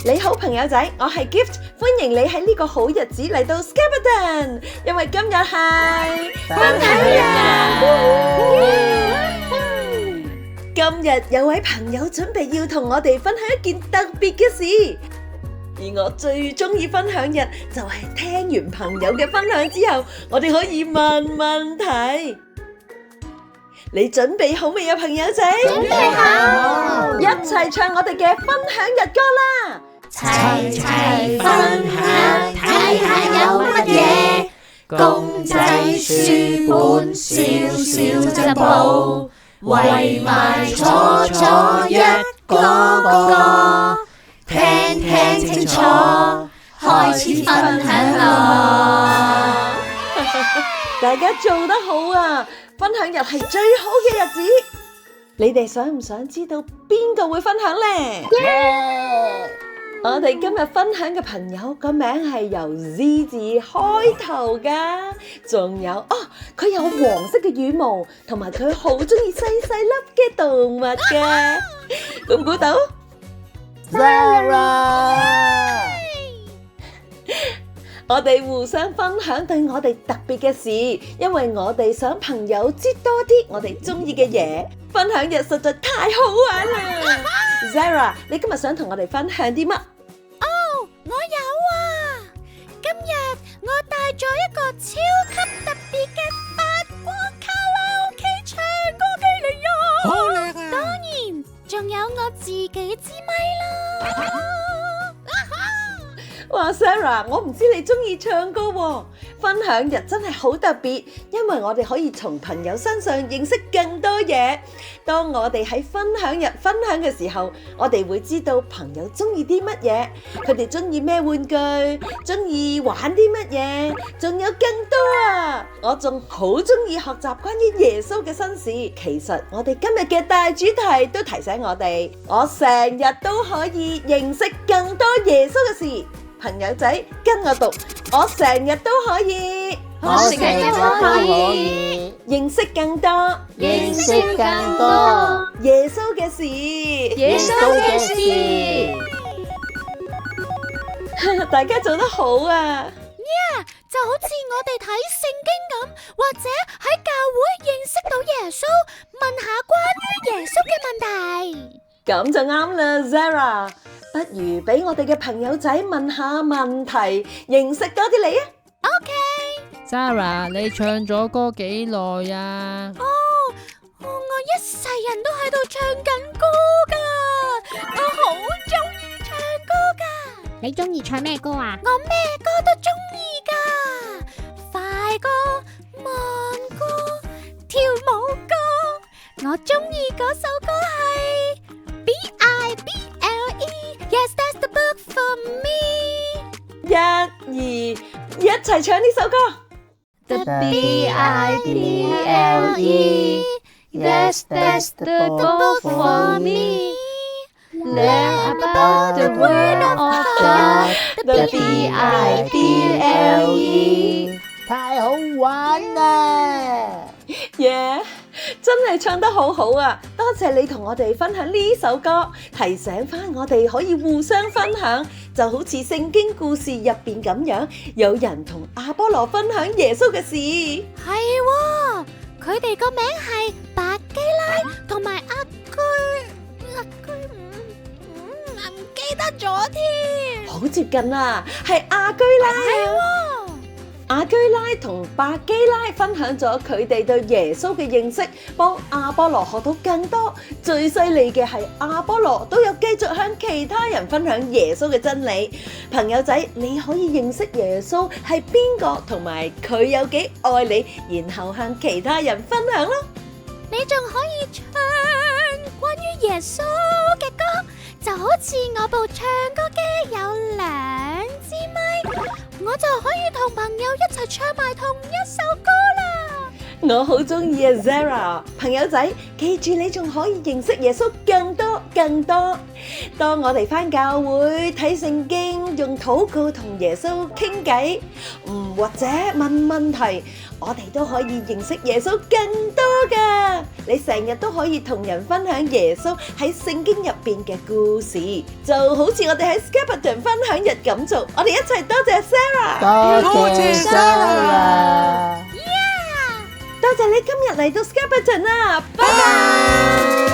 你好朋友仔，我係 Gift， 歡迎你喺呢個好日子嚟到 Skipperton， 因為今日係分享日。今日有位朋友準備要同我哋分享一件特別嘅事，而我最中意分享日就係聽完朋友嘅分享之後，我哋可以問問題。你準備好未啊，朋友仔？準備好，一齊唱我哋嘅分享日歌啦！齊齊分享，睇下有乜嘢？公仔、書本、小小珍寶，圍埋坐坐一個個，聽聽清楚，開始分享啦！大家做得好啊！分享日係最好嘅日子，你哋想唔想知道邊個會分享呢？我哋今日分享嘅朋友個名係由 Z 字開頭㗎，仲有佢有黃色嘅羽毛，同埋佢好中意細細粒嘅動物嘅，估唔估到 Zara 我哋互相分享對我哋特別嘅事，因為我哋想朋友知多啲我哋中意嘅嘢。分享日實在太好玩啦！Zara， 你今日想同我哋分享啲乜？我有啊！今日我帶咗一個超級特別嘅發光卡拉 OK 唱歌機嚟啊！好靚啊！當然仲有我自己支咪啦！哇 Sarah， 我唔知你中意唱歌喎。分享日真係好特別，因為我哋可以從朋友身上認識更多嘢。當我哋喺分享日分享嘅時候，我哋會知道朋友中意啲乜嘢，佢哋中意咩玩具，中意玩啲乜嘢，仲有更多啊！我仲好中意學習關於耶穌嘅新事。其實我哋今日嘅大主題都提醒我哋，我成日都可以認識更多耶穌嘅事。朋友仔跟我讀，我成日都可以，我成日都可以認識更多，認識更多耶穌嘅事，耶穌嘅事。大家做得好啊！就好似我哋睇聖經咁，或者喺教會認識到耶穌，問下關於耶穌嘅問題。咁就啱啦 ，Zara。不如俾我哋嘅朋友仔問下問題，認識多啲你啊 Zara， 你唱咗歌幾耐啊？我一世人都喺度唱緊歌噶，我好中意唱歌噶。你中意唱咩歌啊？我咩歌都中意噶，快歌、慢歌、跳舞歌。我中意嗰首歌係 B.I.B.L.E。Yes, that's the book for me。1、2，一齊唱呢首歌。The B.I.B.L.E. Yes, that's the book for me。Learn about the word of God。The B.I.B.L.E。太好玩啦！耶！真係唱得好好啊！多謝你同我哋分享呢首歌，提醒翻我哋可以互相分享，就好似聖經故事入邊咁樣，有人同亞波羅分享耶穌嘅事。係喎，佢哋個名係百基拉同埋阿居唔記得咗添。好接近啊，係亞居拉。係喎。亞居拉同百基拉分享咗佢哋對耶穌嘅認識，幫亞波羅學到更多。最犀利嘅係亞波羅都有繼續向其他人分享耶穌嘅真理。朋友仔，你可以認識耶穌係邊個，同埋佢有幾愛你，然後向其他人分享啦。你仲可以唱關於耶穌嘅歌，就好似我部唱歌機有2支咪，我就可以同朋友一齊唱埋同一首歌啦。我好中意啊 Zara， 朋友仔，記住你仲可以認識耶穌更多更多。當我哋返教會睇聖經，用禱告同耶穌傾偈，或者問問題，我哋都可以認識耶穌更多㗎，你成日都可以同人分享耶穌喺聖經入邊嘅故事，就好似我哋喺 Scapperton 分享日咁做。我哋一齊多謝 Sarah， 多謝 Sarah， 多謝你今日嚟到 Scapperton 啊，拜拜。